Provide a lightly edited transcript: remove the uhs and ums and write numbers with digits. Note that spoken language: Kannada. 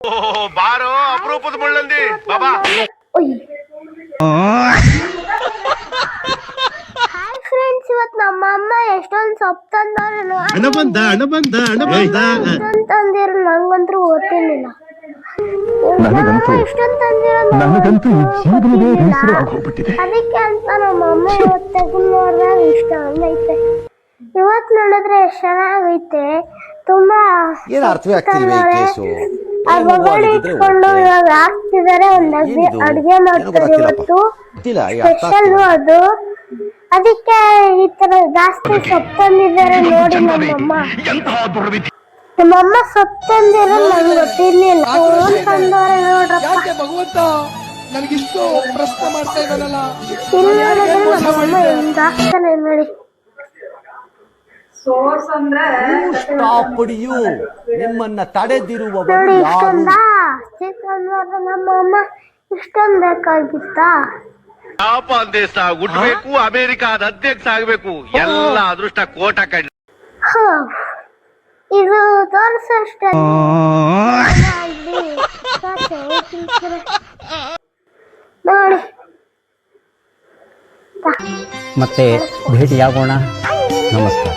ಬಾರೋ ಅಪರೂಪದ ಮುಳ್ಳಂದಿ ಬಾಬಾ. ಹಾಯ್ ಫ್ರೆಂಡ್ಸ್, ಇವತ್ತು ನಮ್ಮ ಅಮ್ಮ ಎಷ್ಟೊಂದು ಸೊಪ್ಪು ತಂದಿರೋ ನಂಗಂತೂ ಗೊತ್ತಿರ್ಲಿಲ್ಲ. ಅದಕ್ಕೆ ಅಂತ ನಮ್ಮ ಅಮ್ಮ ಇವತ್ತು ತೆಗೆದು ನೋಡಿದಾಗ ಇಷ್ಟ ಹಂಗೈತೆ. ಇವತ್ತು ನೋಡಿದ್ರೆ ಎಷ್ಟು ಚೆನ್ನಾಗೈತೆ, ತುಂಬಾ ಇಟ್ಕೊಂಡು ಇವಾಗ ಹಾಕ್ತಿದಾರೆ. ಅಡ್ಗೆ ಮಾಡ್ತಾರೆ ಇವತ್ತು, ಸ್ಪೆಷಲ್ ಅದು. ಅದಕ್ಕೆ ಈ ತರ ಜಾಸ್ತಿ ಸೊಪ್ಪು ತಂದಿದ್ದಾರೆ ನೋಡಿ ನಮ್ಮಮ್ಮ. ನಮ್ಮಮ್ಮ ಸೊಪ್ಪು ತಂದಿರೋ ನಂಗೆ ಗೊತ್ತಿರ್ಲಿಲ್ಲ. ತಂದವ್ರೆ ನೋಡ್ರಪ್ಪ. ಇಲ್ಲಿ ನೋಡಿದ್ರೆ ನಮ್ಮಮ್ಮ ಹೆಂಗ್ ಹಾಕ್ತಾನೆ ನೋಡಿ. ನಿಮ್ಮನ್ನ ತಡೆದಿರುವವರು ನೋಡಿ ಇಷ್ಟೊಂದ ನಮ್ಮಮ್ಮ ಇಷ್ಟೊಂದು ಬೇಕಾಗಿತ್ತಾ? ಜಾಪಾನ್ ದೇಶ ಹುಟ್ಟಬೇಕು, ಅಮೆರಿಕಾದ ಅಧ್ಯಕ್ಷ ಆಗ್ಬೇಕು, ಎಲ್ಲ ಅದೃಷ್ಟ ಕೋಟ ಕಣ್ಣು. ಇದು ತೋರಿಸಷ್ಟೇ ನೋಡಿ. ಮತ್ತೆ ಭೇಟಿಯಾಗೋಣ. ನಮಸ್ಕಾರ.